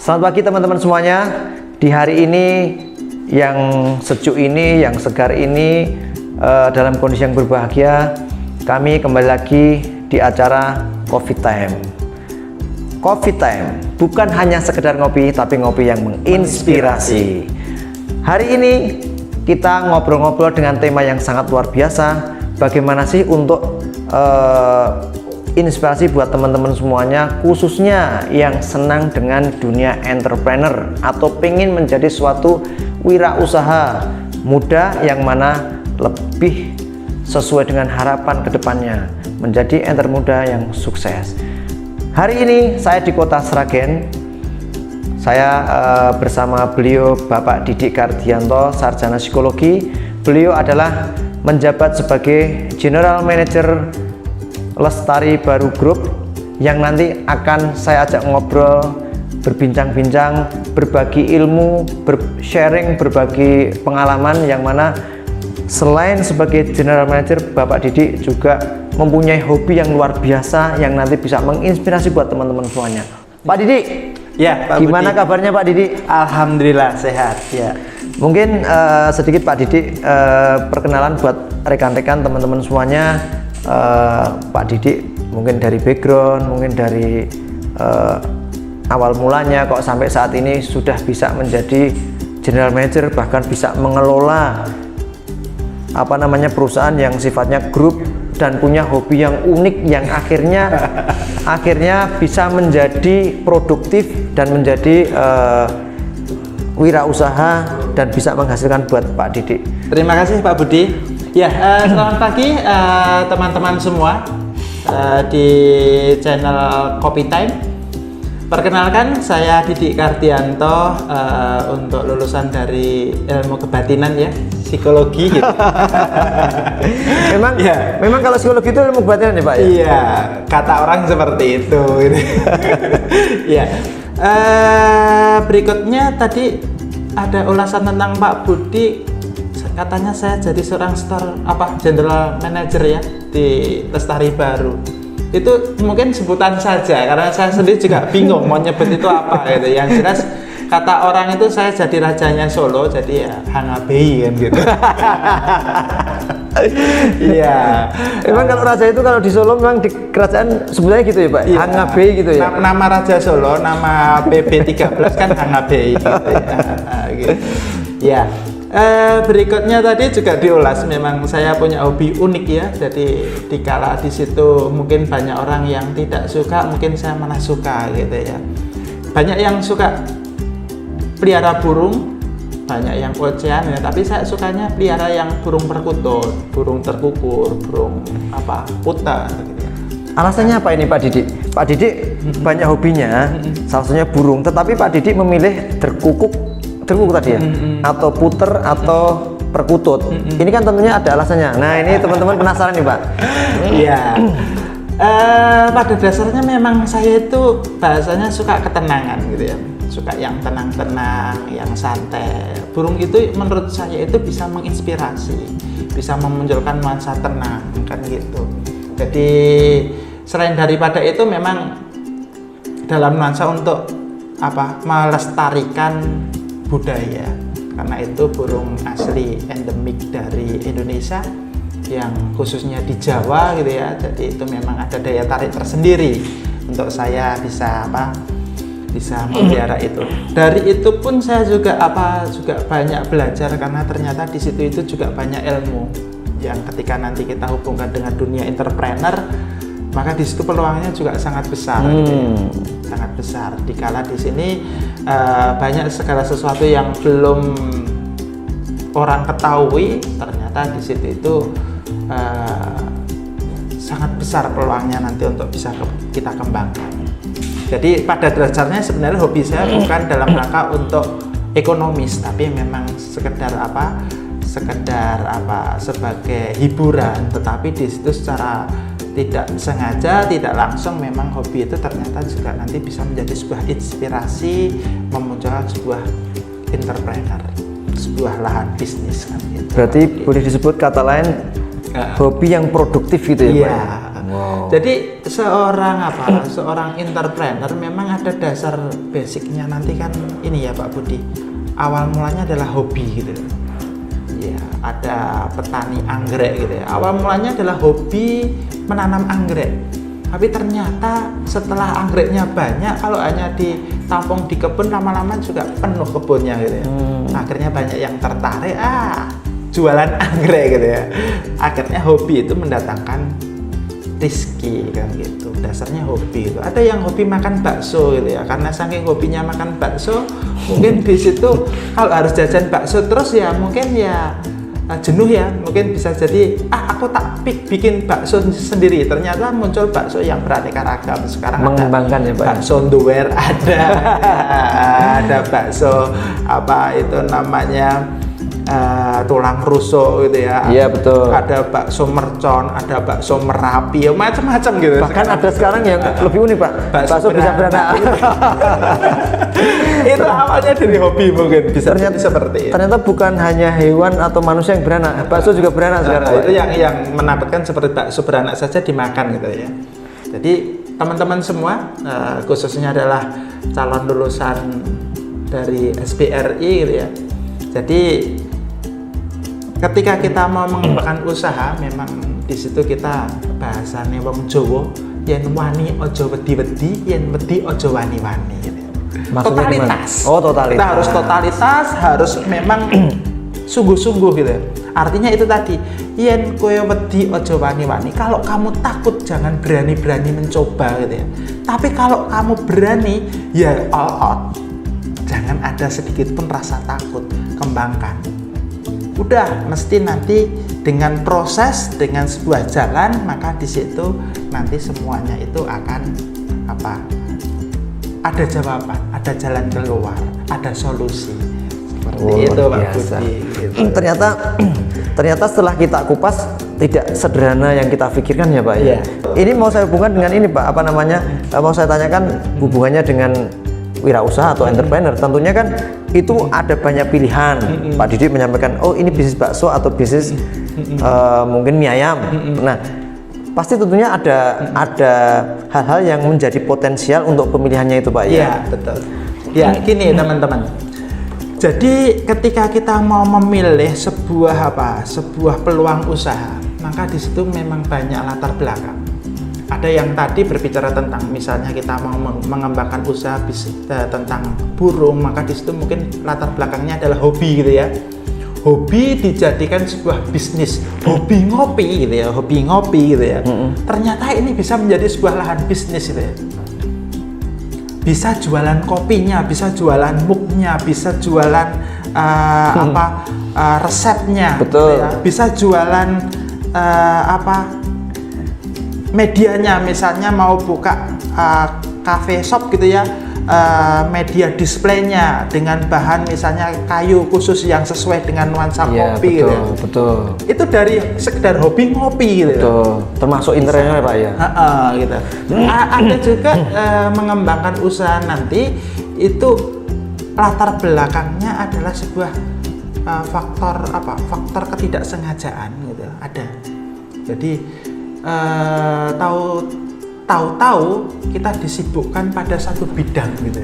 Selamat pagi teman-teman semuanya. Di hari ini yang sejuk ini, yang segar ini, dalam kondisi yang berbahagia, kami kembali lagi di acara Coffee Time. Coffee Time bukan hanya sekedar ngopi, tapi ngopi yang menginspirasi. Hari ini kita ngobrol-ngobrol dengan tema yang sangat luar biasa. Bagaimana sih untuk inspirasi buat teman-teman semuanya, khususnya yang senang dengan dunia entrepreneur atau pengen menjadi suatu wirausaha muda yang mana lebih sesuai dengan harapan kedepannya menjadi entrepreneur muda yang sukses. Hari ini saya di kota Sragen. Saya bersama beliau Bapak Didik Kardianto, sarjana psikologi. Beliau adalah menjabat sebagai General Manager Lestari Baru Group yang nanti akan saya ajak ngobrol, berbincang-bincang, berbagi ilmu, sharing, berbagi pengalaman, yang mana selain sebagai General Manager, Bapak Didik juga mempunyai hobi yang luar biasa yang nanti bisa menginspirasi buat teman-teman semuanya. Pak Didik, ya, Pak gimana Budi? kabarnya Pak Didik? Alhamdulillah sehat ya. Mungkin sedikit Pak Didik perkenalan buat rekan-rekan teman-teman semuanya. Pak Didik mungkin dari background, mungkin dari awal mulanya kok sampai saat ini sudah bisa menjadi general manager, bahkan bisa mengelola perusahaan yang sifatnya grup dan punya hobi yang unik yang akhirnya bisa menjadi produktif dan menjadi wirausaha dan bisa menghasilkan buat Pak Didik. Terima kasih Pak Budi. Ya, selamat pagi teman-teman semua di channel Coffee Time. Perkenalkan, saya Didik Kardianto, untuk lulusan dari ilmu kebatinan ya, psikologi gitu. Memang kalau psikologi itu ilmu kebatinan ya Pak ya? Iya, kata orang seperti itu gitu. Ya. Berikutnya tadi ada ulasan tentang Pak Budi, katanya saya jadi seorang general manager ya di Lestari Baru. Itu mungkin sebutan saja karena saya sendiri juga bingung mau nyebut itu apa gitu. Yang jelas kata orang itu saya jadi rajanya Solo, jadi ya Hangabei kan gitu. Iya. Emang kalau raja itu kalau di Solo memang di kerajaan sebenarnya gitu ya Pak? Iya. Hangabei gitu ya? Nama Raja Solo, nama PB13 kan Hangabei gitu ya. Gitu. Ya. Berikutnya tadi juga diulas, memang saya punya hobi unik ya. Jadi dikala di situ mungkin banyak orang yang tidak suka, mungkin saya malah suka gitu ya. Banyak yang suka pelihara burung, banyak yang ocehan ya, tapi saya sukanya pelihara yang burung perkutut, burung terkukur, burung puta gitu ya. Alasannya apa ini Pak Didik? Pak Didik banyak hobinya, salah satunya burung, tetapi Pak Didik memilih terkukuk tadi ya, atau puter atau perkutut. Ini kan tentunya ada alasannya. Nah ini teman-teman penasaran nih Pak. Iya. Pada dasarnya memang saya itu bahasanya suka ketenangan gitu ya, suka yang tenang-tenang, yang santai. Burung itu menurut saya itu bisa menginspirasi, bisa memunculkan nuansa tenang kan gitu. Jadi selain daripada itu memang dalam nuansa untuk melestarikan budaya, karena itu burung asli endemik dari Indonesia yang khususnya di Jawa gitu ya. Jadi itu memang ada daya tarik tersendiri untuk saya bisa memelihara itu. Dari itu pun saya juga banyak belajar, karena ternyata di situ itu juga banyak ilmu yang ketika nanti kita hubungkan dengan dunia entrepreneur, maka di situ peluangnya juga sangat besar gitu ya. Sangat besar. Dikala di sini banyak segala sesuatu yang belum orang ketahui, ternyata di situ itu sangat besar peluangnya nanti untuk bisa kita kembangkan. Jadi pada dasarnya sebenarnya hobi saya bukan dalam rangka untuk ekonomis, tapi memang sekedar sebagai hiburan. Tetapi di situ secara tidak sengaja, tidak langsung, memang hobi itu ternyata juga nanti bisa menjadi sebuah inspirasi, memunculkan sebuah entrepreneur, sebuah lahan bisnis kan gitu. Berarti boleh disebut kata lain hobi yang produktif gitu ya Pak? Iya. Wow. Jadi seorang entrepreneur memang ada dasar basicnya nanti kan ini ya Pak Budi. Awal mulanya adalah hobi gitu. Ya, ada petani anggrek gitu ya. Awal mulanya adalah hobi menanam anggrek. Tapi ternyata setelah anggreknya banyak, kalau hanya ditampung di kebun lama-lama juga penuh kebunnya gitu ya. Akhirnya banyak yang tertarik, jualan anggrek gitu ya. Akhirnya hobi itu mendatangkan rezeki kan gitu. Dasarnya hobi itu. Ada yang hobi makan bakso gitu ya. Karena saking hobinya makan bakso, mungkin di situ kalau harus jajan bakso terus ya mungkin ya jenuh ya, mungkin bisa jadi aku tak bikin bakso sendiri. Ternyata muncul bakso yang beraneka ragam. Sekarang mengembangkan ada ya Pak. Bakso nduwer ada bakso apa itu namanya tulang rusuk gitu ya. Iya betul. Ada bakso mercon, ada bakso merapi, ya macam-macam gitu. Bahkan ada sekarang yang lebih unik Pak. Bakso bisa beranak. Itu awalnya dari hobi mungkin bisa ternyata seperti itu. Ternyata bukan hanya hewan atau manusia yang beranak, bakso juga beranak sekarang. Itu yang menakutkan seperti bakso beranak saja dimakan gitu ya. Jadi teman-teman semua khususnya adalah calon lulusan dari SBRI gitu ya. Jadi ketika kita mau mengembangkan usaha, memang di situ kita bahasane wong Jawa, yen wani ojo wedi-wedi, yen wedi ojo wani-wani gitu. Maksudnya Totalitas. Gimana? Oh, totalitas. Kita harus totalitas, harus memang sungguh-sungguh gitu. Artinya itu tadi, yen kowe wedi ojo wani-wani. Kalau kamu takut jangan berani-berani mencoba gitu ya. Tapi kalau kamu berani, ya all out. Jangan ada sedikit pun rasa takut, kembangkan. Udah, mesti nanti dengan proses, dengan sebuah jalan, maka di situ nanti semuanya itu akan apa? Ada jawaban, ada jalan keluar, ada solusi. Seperti itu Pak Budi. Gitu. Ternyata setelah kita kupas tidak sederhana yang kita pikirkan ya Pak ya. Ini mau saya hubungkan dengan ini Pak, apa namanya? Mau saya tanyakan hubungannya dengan wirausaha atau entrepreneur. Tentunya kan itu ada banyak pilihan. Pak Didi menyampaikan, oh ini bisnis bakso atau bisnis mungkin mie ayam. Nah, pasti tentunya ada hal-hal yang menjadi potensial untuk pemilihannya itu Pak ya. Iya, betul. Ya, gini teman-teman. Jadi ketika kita mau memilih sebuah peluang usaha, maka di situ memang banyak latar belakang. Ada yang tadi berbicara tentang misalnya kita mau mengembangkan usaha tentang burung, maka di situ mungkin latar belakangnya adalah hobi gitu ya. Hobi dijadikan sebuah bisnis, hobi ngopi gitu ya, Ternyata ini bisa menjadi sebuah lahan bisnis gitu ya. Bisa jualan kopinya, bisa jualan mugnya, bisa jualan resepnya, betul. Gitu ya. Bisa jualan medianya, misalnya mau buka cafe shop gitu ya, media displaynya dengan bahan misalnya kayu khusus yang sesuai dengan nuansa kopi gitu ya. Betul. Itu dari sekedar hobi ngopi gitu. Betul. Termasuk interiornya Pak ya. Gitu. Ada juga mengembangkan usaha nanti itu latar belakangnya adalah sebuah faktor ketidaksengajaan gitu. Ada. Jadi tahu-tahu kita disibukkan pada satu bidang gitu.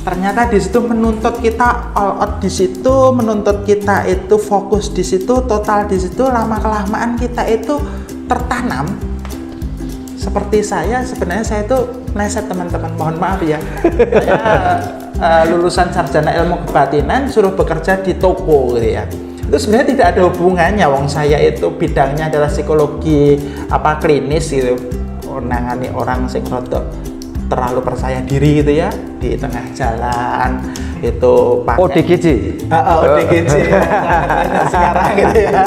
Ternyata di situ menuntut kita all out di situ, menuntut kita itu fokus di situ, total di situ, lama kelamaan kita itu tertanam. Seperti sebenarnya saya itu meleset teman-teman, mohon maaf ya. Saya lulusan sarjana ilmu kebatinan, suruh bekerja di toko gitu ya. Itu sebenarnya tidak ada hubungannya, wong saya itu bidangnya adalah psikologi klinis gitu, nangani orang sing rodok terlalu percaya diri gitu ya, di tengah jalan itu pakai ODGJ. ODGJ sekarang gitu ya.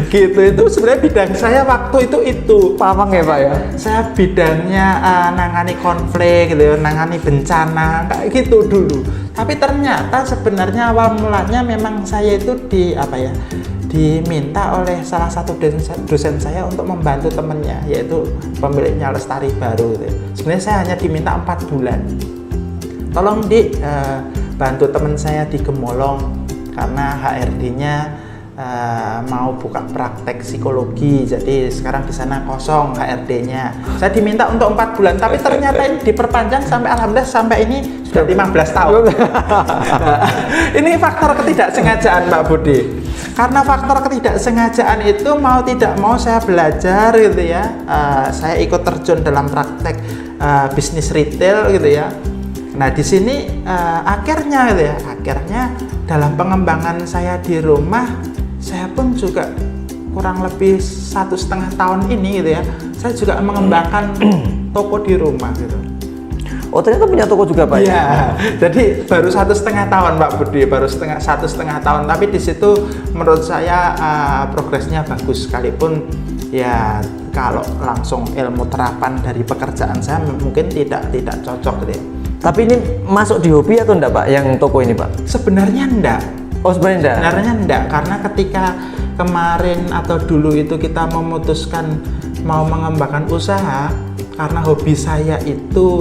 Gitu, itu sebenarnya bidang saya waktu itu Pamang ya Pak ya. Saya bidangnya nangani konflik gitu, nangani bencana kayak gitu dulu. Tapi ternyata sebenarnya awal mulanya memang saya itu diminta oleh salah satu dosen saya untuk membantu temennya, yaitu pemiliknya Lestari Baru gitu. Sebenarnya saya hanya diminta 4 bulan. Tolong bantu teman saya di Gemolong karena HRD-nya mau buka praktek psikologi, jadi sekarang di sana kosong HRD-nya. Saya diminta untuk 4 bulan, tapi ternyata ini diperpanjang sampai alhamdulillah sampai ini sudah 15 tahun. Ini faktor ketidaksengajaan Pak Budi. Karena faktor ketidaksengajaan itu mau tidak mau saya belajar gitu ya. Saya ikut terjun dalam praktek bisnis retail gitu ya. Nah di sini akhirnya gitu ya, akhirnya dalam pengembangan saya di rumah, saya pun juga kurang lebih 1,5 tahun ini gitu ya, saya juga mengembangkan toko di rumah gitu. Oh ternyata punya toko juga Pak? Iya, jadi baru 1,5 tahun Pak Budi, baru 1,5 tahun, tapi di situ menurut saya progresnya bagus, sekalipun ya kalau langsung ilmu terapan dari pekerjaan saya mungkin tidak cocok gitu ya. Tapi ini masuk di hobi atau enggak Pak yang toko ini Pak? Sebenarnya enggak. Oh sebenarnya enggak? Sebenarnya enggak, karena ketika kemarin atau dulu itu kita memutuskan mau mengembangkan usaha, karena hobi saya itu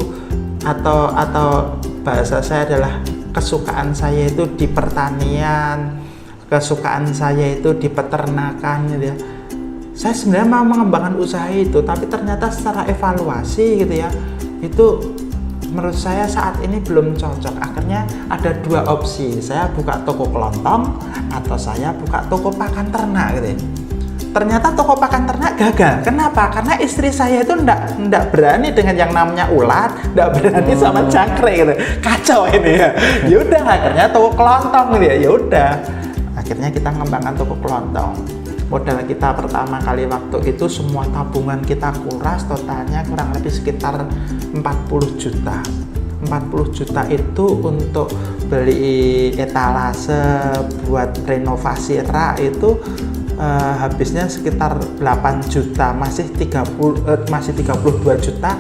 atau bahasa saya adalah kesukaan saya itu di pertanian, kesukaan saya itu di peternakan gitu ya. Saya sebenarnya mau mengembangkan usaha itu, tapi ternyata secara evaluasi gitu ya, itu menurut saya saat ini belum cocok. Akhirnya ada 2 opsi, saya buka toko kelontong atau saya buka toko pakan ternak gitu ya. Ternyata toko pakan ternak gagal. Kenapa? Karena istri saya itu enggak berani dengan yang namanya ulat, enggak berani sama jangkrik gitu. Kacau ini ya. Yaudah akhirnya toko kelontong gitu ya. Yaudah. Akhirnya kita mengembangkan toko kelontong. Modal kita pertama kali waktu itu semua tabungan kita kuras, totalnya kurang lebih sekitar 40 juta. 40 juta itu untuk beli etalase, buat renovasi rak itu habisnya sekitar 8 juta, masih 32 juta.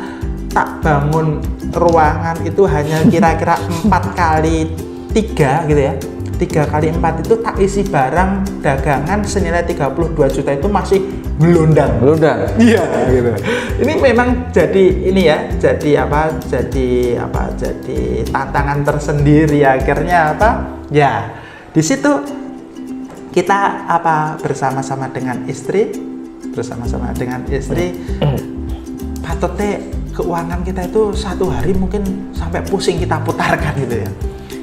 Tak bangun ruangan itu hanya kira-kira 4 kali 3 gitu ya. 3 kali 4 itu tak isi barang dagangan senilai 32 juta itu masih gelondang. Iya gitu. Ini memang jadi ini ya, jadi tantangan tersendiri. Akhirnya ya di situ kita bersama-sama dengan istri patutnya keuangan kita itu satu hari mungkin sampai pusing kita putarkan gitu ya.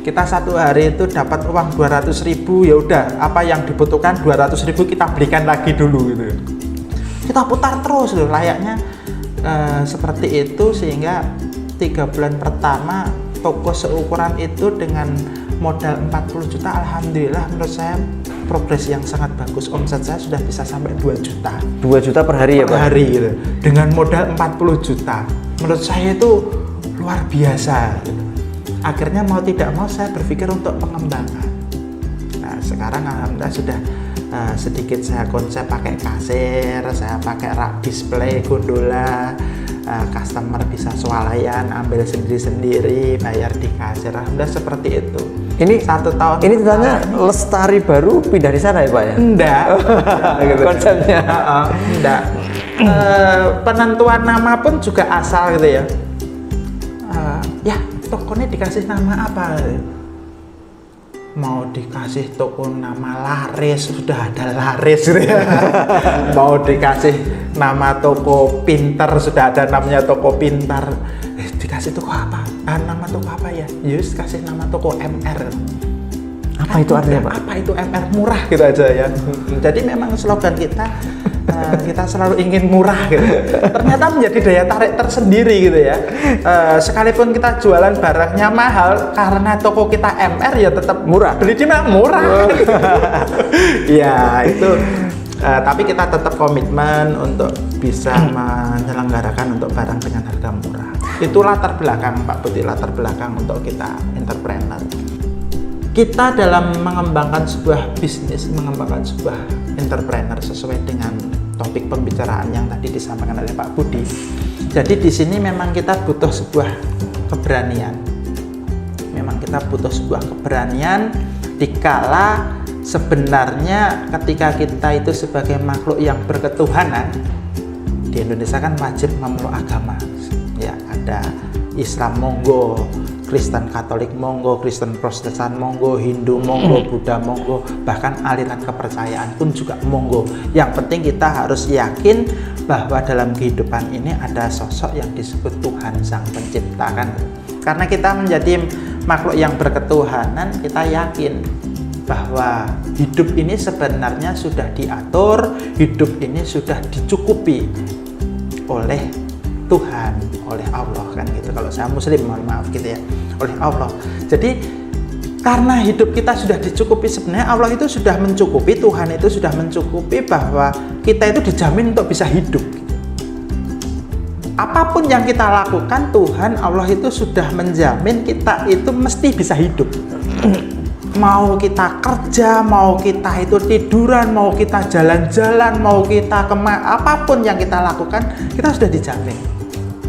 Kita satu hari itu dapat uang 200.000, ya udah apa yang dibutuhkan 200.000 kita berikan lagi dulu gitu. Kita putar terus loh, layaknya seperti itu, sehingga 3 bulan pertama toko seukuran itu dengan modal 40 juta, alhamdulillah menurut saya progres yang sangat bagus. Omset saya sudah bisa sampai 2 juta. 2 juta per hari ya Pak? Per hari gitu. Dengan modal 40 juta. Menurut saya itu luar biasa gitu. Akhirnya mau tidak mau saya berpikir untuk pengembangan. Nah sekarang alhamdulillah sudah sedikit saya konsep pakai kasir, saya pakai rak display, gondola, customer bisa swalayan, ambil sendiri-sendiri, bayar di kasir. Alhamdulillah seperti itu. Ini 1 tahun. Ini tanya Lestari baru pindah di sana ya Pak ya? Enggak. Gitu. Konsepnya. Enggak. Penentuan nama pun juga asal gitu ya. Ya tokonya dikasih nama apa? Mau dikasih toko nama Laris, sudah ada Laris gitu ya. Mau dikasih nama toko Pintar, sudah ada namanya toko Pintar. Dikasih toko apa? Nama toko apa ya? Yus kasih nama toko MR. Apa itu artinya Pak? Apa itu MR? Murah gitu aja ya. Jadi memang slogan kita kita selalu ingin murah gitu. Ternyata menjadi daya tarik tersendiri gitu ya. Sekalipun kita jualan barangnya mahal, karena toko kita MR ya tetap murah. Beli di mana murah. Ya itu. Tapi kita tetap komitmen untuk bisa menyelenggarakan untuk barang dengan harga murah. Itu latar belakang Pak Putih, latar belakang untuk kita entrepreneur. Kita dalam mengembangkan sebuah bisnis, mengembangkan sebuah entrepreneur sesuai dengan topik pembicaraan yang tadi disampaikan oleh Pak Budi. Jadi di sini memang kita butuh sebuah keberanian. Memang kita butuh sebuah keberanian dikala sebenarnya ketika kita itu sebagai makhluk yang berketuhanan, di Indonesia kan wajib memeluk agama. Ya, ada Islam monggo, Kristen Katolik monggo, Kristen Protestan monggo, Hindu monggo, Buddha monggo, bahkan aliran kepercayaan pun juga monggo. Yang penting kita harus yakin bahwa dalam kehidupan ini ada sosok yang disebut Tuhan Sang Pencipta kan. Karena kita menjadi makhluk yang berketuhanan, kita yakin bahwa hidup ini sebenarnya sudah diatur, hidup ini sudah dicukupi oleh Tuhan, oleh Allah kan gitu. Kalau saya Muslim, mohon maaf gitu ya, oleh Allah. Jadi karena hidup kita sudah dicukupi, sebenarnya Allah itu sudah mencukupi, Tuhan itu sudah mencukupi bahwa kita itu dijamin untuk bisa hidup. Apapun yang kita lakukan, Tuhan Allah itu sudah menjamin kita itu mesti bisa hidup. Mau kita kerja, mau kita itu tiduran, mau kita jalan-jalan, mau kita apapun yang kita lakukan, kita sudah dijamin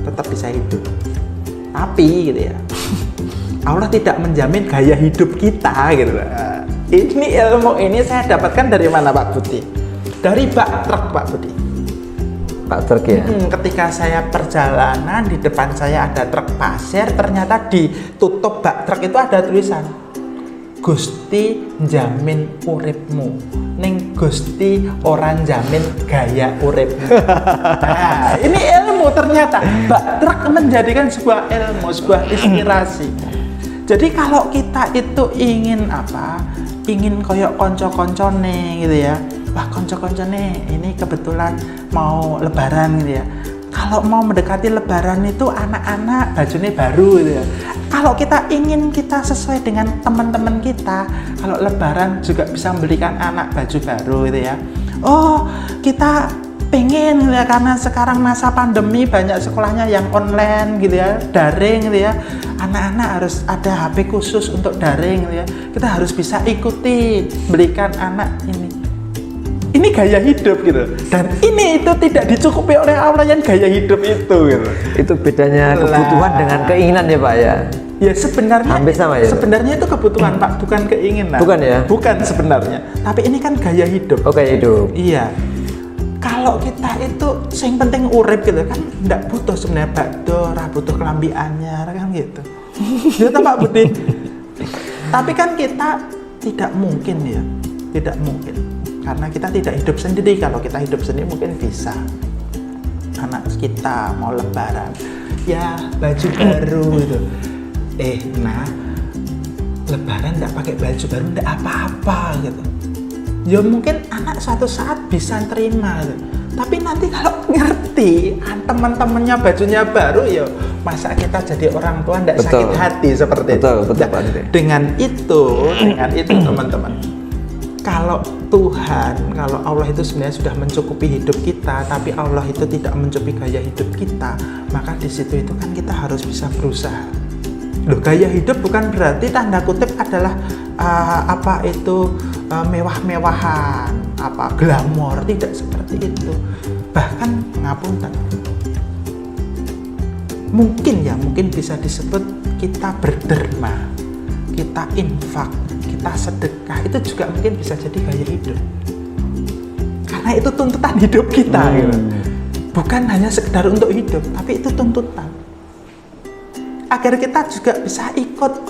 tetap bisa hidup. Tapi gitu ya, Allah tidak menjamin gaya hidup kita gitu. Ini ilmu ini saya dapatkan dari mana Pak Budi? Dari bak truk Pak Budi. Pak truk ya? Ketika saya perjalanan, di depan saya ada truk pasir, ternyata ditutup bak truk itu ada tulisan Gusti jamin uripmu, ning Gusti orang jamin gaya uripmu. Nah, ini ilmu ternyata. Bak truk menjadikan sebuah ilmu, sebuah inspirasi. Jadi kalau kita itu ingin apa? Ingin koyok konco-koncone gitu ya. Wah, konco-koncone ini kebetulan mau lebaran gitu ya. Kalau mau mendekati lebaran itu anak-anak bajunya baru gitu ya. Kalau kita ingin kita sesuai dengan teman-teman kita, kalau lebaran juga bisa membelikan anak baju baru gitu ya. Oh, kita pengen gitu ya, karena sekarang masa pandemi banyak sekolahnya yang online gitu ya, daring gitu ya. Anak-anak harus ada HP khusus untuk daring gitu ya. Kita harus bisa ikuti, belikan anak ini. Ini gaya hidup gitu, dan ini itu tidak dicukupi oleh Allah yang gaya hidup itu gitu. Itu bedanya kebutuhan dengan keinginan ya Pak ya? Ya sebenarnya hampir sama ya? Sebenarnya itu kebutuhan Pak, bukan keinginan. Bukan ya? Bukan sebenarnya, tapi ini kan gaya hidup. Oh, gaya hidup. Iya. Kalau kita itu yang penting urip gitu kan, nggak butuh sebenarnya bakdo, ora butuh kelambi anyar kan gitu. Gitu Pak Budi. Tapi kan kita tidak mungkin ya, tidak mungkin. Karena kita tidak hidup sendiri. Kalau kita hidup sendiri mungkin bisa. Anak kita mau lebaran, ya baju baru gitu. Nah, lebaran nggak pakai baju baru nggak apa-apa gitu. Ya mungkin anak suatu saat bisa terima gitu. Tapi nanti kalau ngerti teman-temannya bajunya baru, ya masa kita jadi orang tua nggak sakit hati seperti itu. Betul, dengan itu teman-teman. Kalau Tuhan, kalau Allah itu sebenarnya sudah mencukupi hidup kita, tapi Allah itu tidak mencukupi gaya hidup kita, maka di situ itu kan kita harus bisa berusaha. Loh, gaya hidup bukan berarti tanda kutip adalah mewah-mewahan, glamor, tidak seperti itu. Bahkan ngapunten, mungkin bisa disebut kita berderma, kita infak, kita sedekah, itu juga mungkin bisa jadi gaya hidup. Karena itu tuntutan hidup kita gitu. Bukan hanya sekedar untuk hidup, tapi itu tuntutan. Agar kita juga bisa ikut,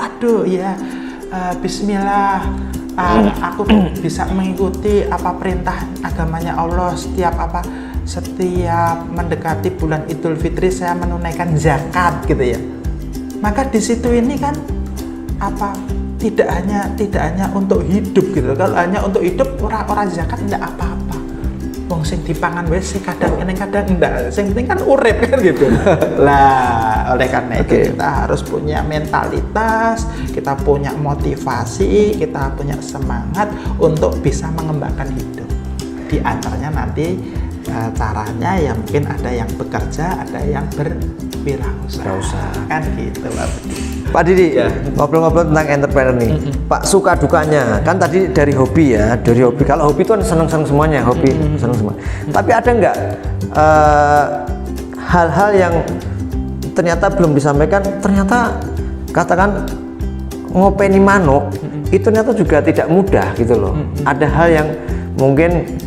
bismillah, aku bisa mengikuti apa perintah agamanya Allah. Setiap mendekati bulan Idul Fitri saya menunaikan zakat gitu ya. Maka di situ ini kan tidak hanya untuk hidup gitu. Kalau hanya untuk hidup, orang zakat enggak apa-apa. Wong sing dipangan wis kadang enggak. Sing penting kan urip kan gitu. Lah, oleh karena itu kita harus punya mentalitas, kita punya motivasi, kita punya semangat untuk bisa mengembangkan hidup. Di antaranya nanti caranya ya mungkin ada yang bekerja, ada yang berwirausaha. Kan gitu, Pak Didi, ngobrol-ngobrol tentang entrepreneur nih. Pak, suka dukanya kan tadi dari hobi ya, Kalau hobi itu kan seneng-seneng semuanya, seneng semua. Tapi ada nggak hal-hal yang ternyata belum disampaikan? Ternyata katakan ngopeni manuk itu ternyata juga tidak mudah gitu loh. Ada hal yang mungkin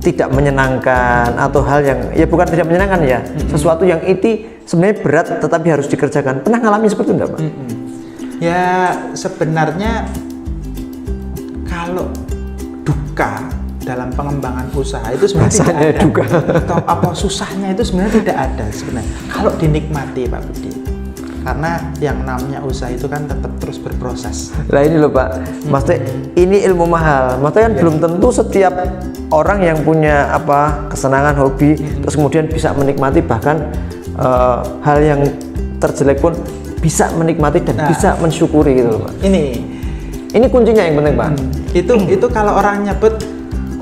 tidak menyenangkan atau hal yang ya bukan tidak menyenangkan ya, sesuatu yang itu sebenarnya berat tetapi harus dikerjakan. Pernah ngalami seperti itu enggak Pak? Ya sebenarnya kalau duka dalam pengembangan usaha itu sebenarnya tidak ada. Duka. Atau apa susahnya itu sebenarnya tidak ada sebenarnya. Kalau dinikmati Pak Budi. Karena yang namanya usaha itu kan tetap terus berproses. Lah ini loh Pak, maksudnya ini ilmu mahal. Maksudnya kan belum tentu setiap orang yang punya kesenangan hobi terus kemudian bisa menikmati, bahkan hal yang terjelek pun bisa menikmati dan bisa mensyukuri gitu loh Pak. Ini kuncinya yang penting Pak. Itu kalau orang nyebut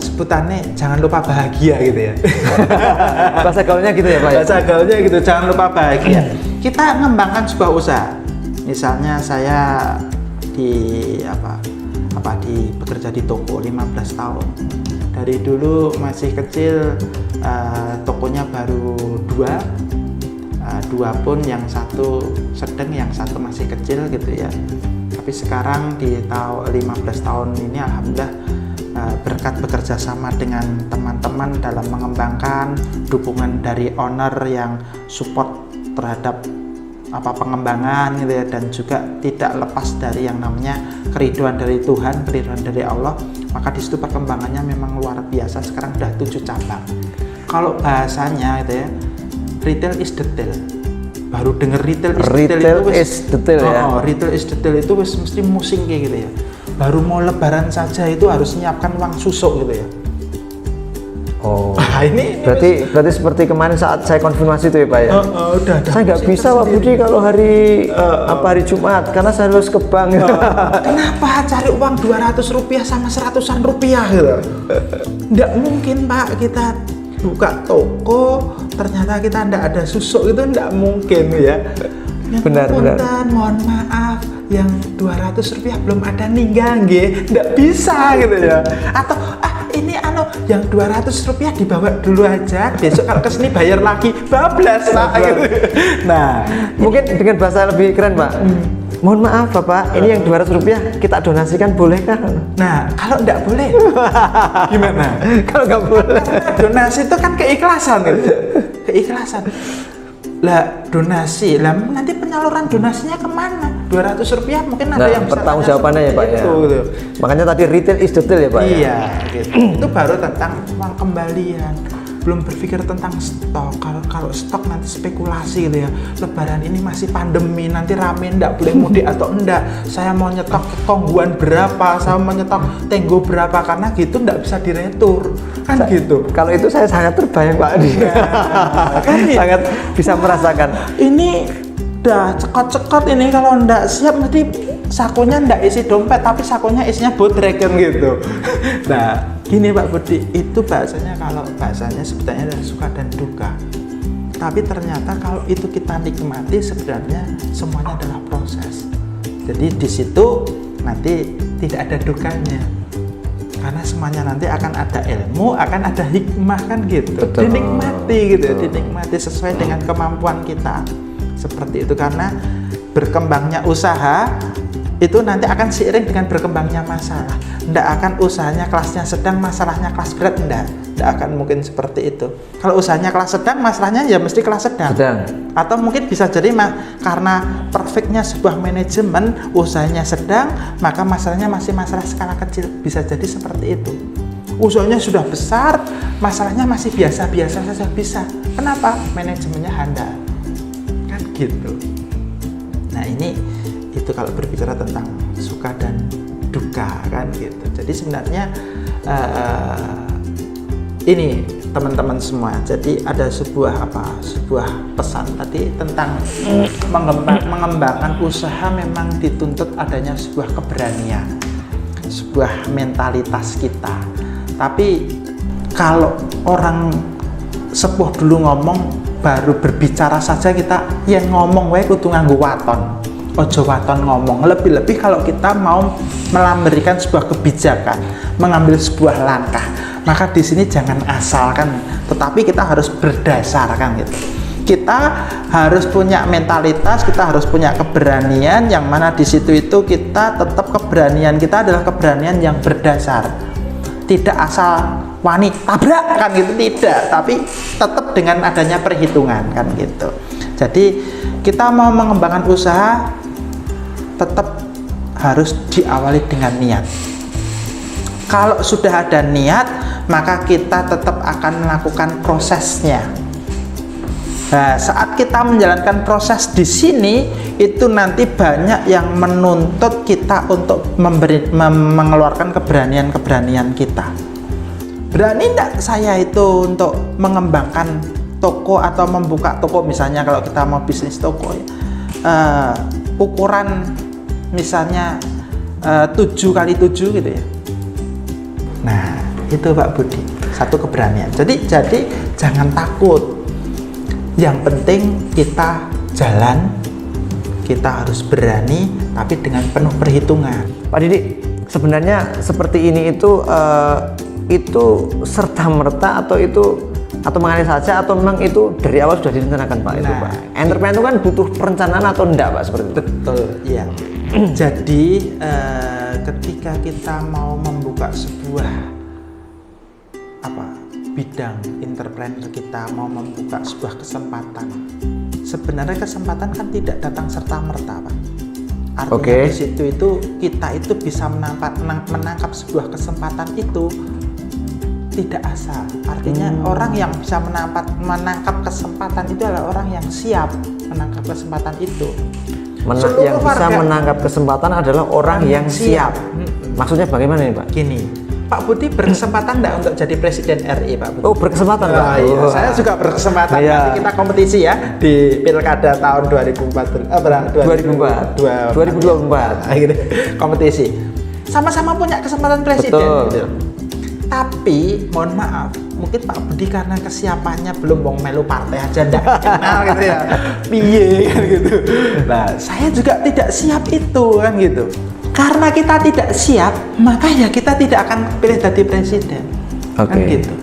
sebutannya jangan lupa bahagia gitu ya. Bahasa gaulnya gitu ya Pak. Bahasa gaulnya gitu, jangan lupa bahagia. Kita mengembangkan sebuah usaha. Misalnya saya bekerja di toko 15 tahun. Dari dulu masih kecil, tokonya baru dua pun, yang satu sedang, yang satu masih kecil gitu ya. Tapi sekarang di tahun 15 tahun ini alhamdulillah berkat bekerja sama dengan teman-teman dalam mengembangkan, dukungan dari owner yang support terhadap pengembangan gitu ya, dan juga tidak lepas dari yang namanya keriduan dari Tuhan, keriduan dari Allah, maka di situ perkembangannya memang luar biasa. Sekarang udah 7 cabang. Kalau bahasanya gitu ya, retail is detail. Baru denger retail is detail ya. Retail is detail itu mesti musing kayak gitu ya. Baru mau lebaran saja itu harus nyiapkan uang susuk gitu ya. Ini berarti seperti kemarin saat saya konfirmasi itu ya Pak ya. Saya nggak bisa Pak Budi kalau hari hari Jumat karena saya harus ke bank. Kenapa cari uang 200 rupiah sama 100-an rupiah gitu? Nggak mungkin Pak, kita buka toko ternyata kita nggak ada susuk, itu nggak mungkin ya. Benar. Mohon maaf, yang 200 rupiah belum ada ninggal nggih, nggak bisa gitu ya. Atau ini yang 200 rupiah dibawa dulu aja, besok kalau kesini bayar lagi, bablas Pak gitu. Nah, mungkin dengan bahasa lebih keren Pak. Mohon maaf Bapak, ini yang 200 rupiah kita donasikan bolehkah? Nah, kalau enggak boleh gimana? Kalau nggak boleh, donasi itu kan keikhlasan gitu. Keikhlasan. Lah donasi, nanti penyaluran donasinya kemana? 200 rupiah mungkin ada yang bisa pertanggung jawabannya ya Pak ya. Gitu. Makanya tadi retail is detail ya Pak. Iya, gitu. Itu baru tentang uang kembalian. Belum berpikir tentang stok. Kalau stok nanti spekulasi gitu ya. Lebaran ini masih pandemi, nanti rame enggak, boleh mudik atau enggak. Saya mau nyetok kongguan berapa, saya mau nyetok tenggo berapa, karena gitu enggak bisa diretur. Kan gitu. Kalau itu saya sangat terbayang Pak Adi. Kan sangat bisa merasakan. Ini udah cekot-cekot ini, kalau enggak siap nanti sakunya enggak isi dompet tapi sakunya isinya bodreken gitu. Nah, gini Pak Budi, itu bahasanya, kalau bahasanya sebetulnya dari suka dan duka. Tapi ternyata kalau itu kita nikmati, sebenarnya semuanya adalah proses. Jadi di situ nanti tidak ada dukanya. Karena semuanya nanti akan ada ilmu, akan ada hikmah kan gitu. Betul. Dinikmati gitu, dinikmati sesuai dengan kemampuan kita. Seperti itu, karena berkembangnya usaha itu nanti akan seiring dengan berkembangnya masalah. Nggak akan usahanya kelasnya sedang, masalahnya kelas berat, nggak akan mungkin seperti itu. Kalau usahanya kelas sedang, masalahnya ya mesti kelas sedang. Atau mungkin bisa jadi karena perfectnya sebuah manajemen, usahanya sedang, maka masalahnya masih masalah skala kecil. Bisa jadi seperti itu. Usahanya sudah besar, masalahnya masih biasa-biasa saja bisa. Kenapa? Manajemennya handal. Kan gitu. Nah ini itu kalau berbicara tentang suka dan duka kan gitu. Jadi sebenarnya ini teman-teman semua, jadi ada sebuah pesan tadi tentang mengembangkan usaha memang dituntut adanya sebuah keberanian, sebuah mentalitas kita. Tapi kalau orang sepuh dulu ngomong, baru berbicara saja kita yang ngomong wae kudu nganggo waton. Ojo waton ngomong. Lebih-lebih kalau kita mau memberikan sebuah kebijakan, mengambil sebuah langkah, maka di sini jangan asalkan, tetapi kita harus berdasarkan gitu. Kita harus punya mentalitas, kita harus punya keberanian, yang mana di situ itu kita tetap keberanian kita adalah keberanian yang berdasar. Tidak asal wani tabrak kan gitu, tidak, tapi tetap dengan adanya perhitungan kan gitu. Jadi kita mau mengembangkan usaha, tetap harus diawali dengan niat. Kalau sudah ada niat, maka kita tetap akan melakukan prosesnya. Nah, saat kita menjalankan proses di sini, itu nanti banyak yang menuntut kita untuk mengeluarkan keberanian-keberanian kita. Berani enggak saya itu untuk mengembangkan toko atau membuka toko, misalnya kalau kita mau bisnis toko ya, ukuran misalnya 7x7 gitu ya. Nah, itu Pak Budi, satu keberanian. Jadi jangan takut. Yang penting kita jalan, kita harus berani, tapi dengan penuh perhitungan. Pak Didi, sebenarnya seperti ini itu serta merta atau mengalir saja, atau memang itu dari awal sudah direncanakan Pak? Itu Pak, entrepreneur itu kan butuh perencanaan atau enggak Pak, seperti itu? Betul, iya. Jadi ketika kita mau membuka sebuah bidang entrepreneur, kita mau membuka sebuah kesempatan, sebenarnya kesempatan kan tidak datang serta merta Pak. Artinya di situ itu kita itu bisa menangkap sebuah kesempatan itu tidak asal. Artinya orang yang bisa menangkap kesempatan itu adalah orang yang siap menangkap kesempatan itu. Yang bisa menangkap kesempatan adalah orang yang siap. Maksudnya bagaimana nih Pak? Gini, Pak Budi berkesempatan enggak untuk jadi presiden RI Pak Budi? Oh, berkesempatan Pak? Iya, saya juga berkesempatan. Nanti kita kompetisi ya di Pilkada tahun 2024. Gitu. Kompetisi. Sama-sama punya kesempatan presiden. Betul. Gitu. Tapi mohon maaf, mungkin Pak Budi karena kesiapannya belum melu partai aja ndak kenal gitu ya. Piye kan gitu. Nah, saya juga tidak siap itu kan gitu. Karena kita tidak siap, maka ya kita tidak akan pilih jadi presiden. Kan gitu.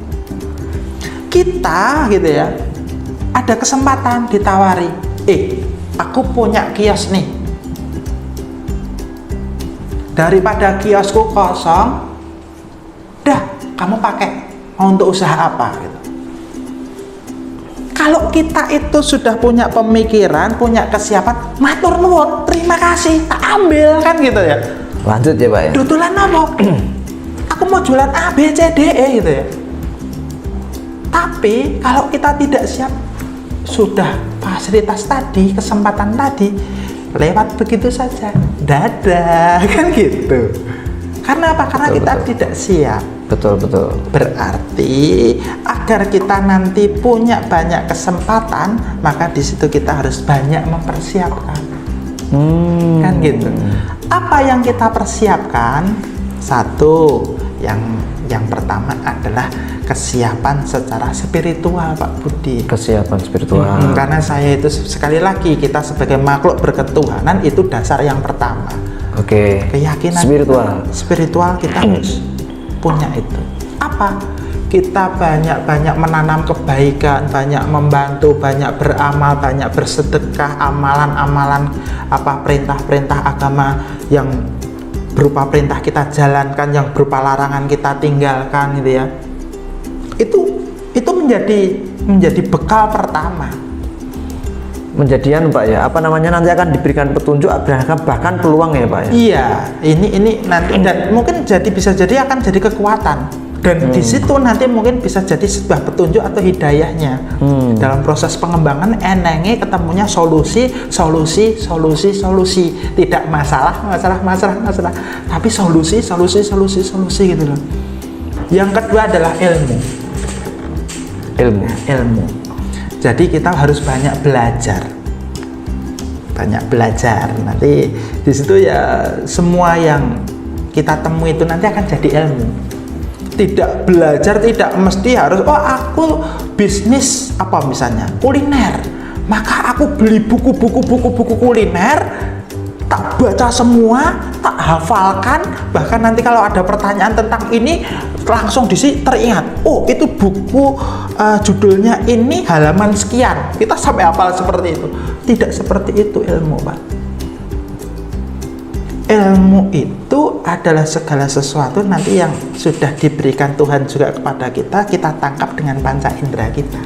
Kita gitu ya, ada kesempatan ditawari, aku punya kios nih. Daripada kiosku kosong, dah kamu pakai, mau untuk usaha apa gitu. Kalau kita itu sudah punya pemikiran, punya kesiapan, matur nuwun, terima kasih, tak ambil kan gitu ya. Lanjut ya Pak ya. Dutulan apa? Aku mau jualan A, B, C, D, E gitu ya. Tapi kalau kita tidak siap, sudah fasilitas tadi, kesempatan tadi, lewat begitu saja, dadah kan gitu. Karena apa? Karena kita tidak siap. Betul. Berarti agar kita nanti punya banyak kesempatan, maka di situ kita harus banyak mempersiapkan. Kan gitu. Apa yang kita persiapkan? Satu, yang pertama adalah kesiapan secara spiritual Pak Budi. Kesiapan spiritual. Karena saya itu sekali lagi, kita sebagai makhluk berketuhanan itu dasar yang pertama. Keyakinan spiritual kita harus punya itu. Apa? Kita banyak-banyak menanam kebaikan, banyak membantu, banyak beramal, banyak bersedekah, amalan-amalan perintah-perintah agama yang berupa perintah kita jalankan, yang berupa larangan kita tinggalkan gitu ya. Itu menjadi bekal pertama. Menjadian Pak ya, nanti akan diberikan petunjuk, bahkan peluang ya Pak ya. Iya, ini nanti dan mungkin bisa jadi akan jadi kekuatan, dan di situ nanti mungkin bisa jadi sebuah petunjuk atau hidayahnya. Dalam proses pengembangan enenge ketemunya solusi, tidak masalah, tapi solusi gitu loh. Yang kedua adalah ilmu. Jadi kita harus banyak belajar. Nanti di situ ya semua yang kita temui itu nanti akan jadi ilmu. Tidak belajar tidak mesti harus aku bisnis misalnya kuliner. Maka aku beli buku kuliner, tak baca semua, tak hafalkan, bahkan nanti kalau ada pertanyaan tentang ini langsung teringat, itu buku judulnya ini halaman sekian, kita sampai hafal seperti itu. Tidak seperti itu ilmu Pak. Ilmu itu adalah segala sesuatu nanti yang sudah diberikan Tuhan juga kepada kita tangkap dengan panca indera kita.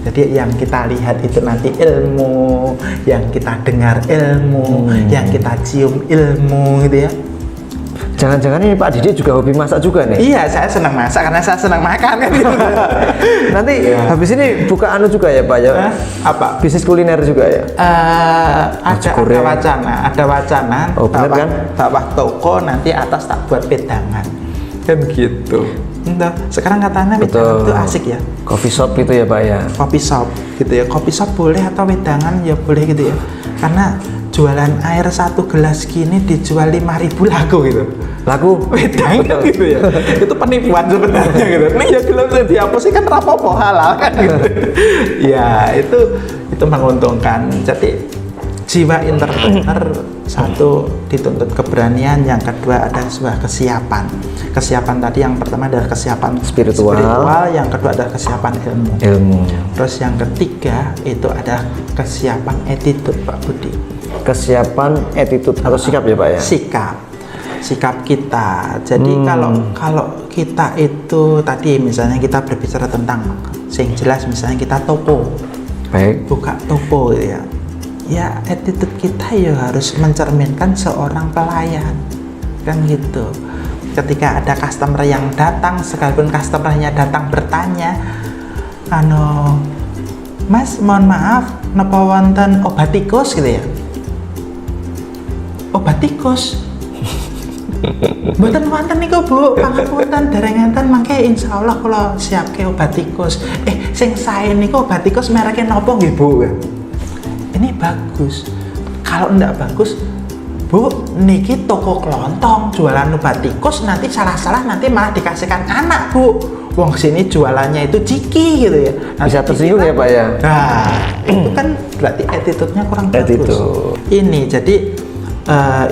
Jadi yang kita lihat itu nanti ilmu, yang kita dengar ilmu, yang kita cium ilmu gitu ya. Jangan-jangan ini Pak Didi juga hobi masak juga nih? Iya, saya senang masak karena saya senang makan kan gitu. Nanti habis ini buka anu juga ya Pak ya? Apa? Bisnis kuliner juga ya? Ada wacana. Oh, bener kan? Bawah toko nanti atas tak buat pedangan. Kan gitu. Entah, sekarang katanya wedangan itu asik ya. Coffee shop gitu ya Pak ya? Kopi shop gitu ya. Kopi shop boleh atau wedangan ya boleh gitu ya. Karena jualan air 1 gelas gini dijual 5.000 laku gitu. Laku? Wedangan gitu ya. Itu penipuan sebenarnya gitu. Nih ya gelas dihapus kan rapopo halal kan gitu. Ya itu menguntungkan. Jadi jiwa entrepreneur satu dituntut keberanian, yang kedua ada sebuah kesiapan. Kesiapan tadi yang pertama adalah kesiapan spiritual, yang kedua adalah kesiapan ilmu. Terus yang ketiga itu ada kesiapan attitude Pak Budi. Kesiapan attitude atau sikap ya Pak ya? Sikap kita. Jadi kalau kita itu tadi misalnya kita berbicara tentang sing jelas misalnya kita toko. Baik. Buka toko gitu ya. Ya attitude kita ya harus mencerminkan seorang pelayan kan gitu. Ketika ada customer yang datang, sekalipun customernya datang bertanya, Mas mohon maaf napa wonten obat tikus gitu ya. Obat tikus mboten wonten niku Bu, pangapunten dereng enten mangke insyaallah kula siapke obat tikus. Sing sae niku obat tikus mereke napa nggih Bu? Ini bagus. Kalau enggak bagus, Bu, niki toko kelontong jualan obat tikus, nanti salah-salah nanti malah dikasihkan anak Bu. Wong sini jualannya itu ciki gitu ya. Nanti bisa tersinggung ya Pak ya? Nah, itu kan berarti attitude-nya kurang bagus. Ini jadi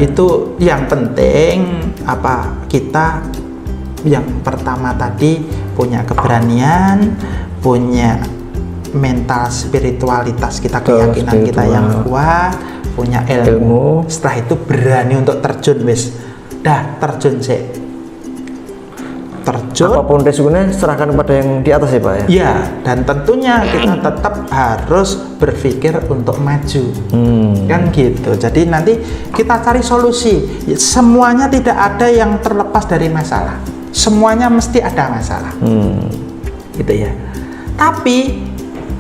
itu yang penting kita yang pertama tadi punya keberanian, punya mental spiritualitas kita, keyakinan kita yang kuat, punya ilmu. Setelah itu berani untuk terjun terjun sih. Apapun resikonya serahkan kepada yang di atas ya Pak ya? Iya, dan tentunya kita tetap harus berpikir untuk maju. Kan gitu. Jadi nanti kita cari solusi. Semuanya tidak ada yang terlepas dari masalah. Semuanya mesti ada masalah. Gitu ya. Tapi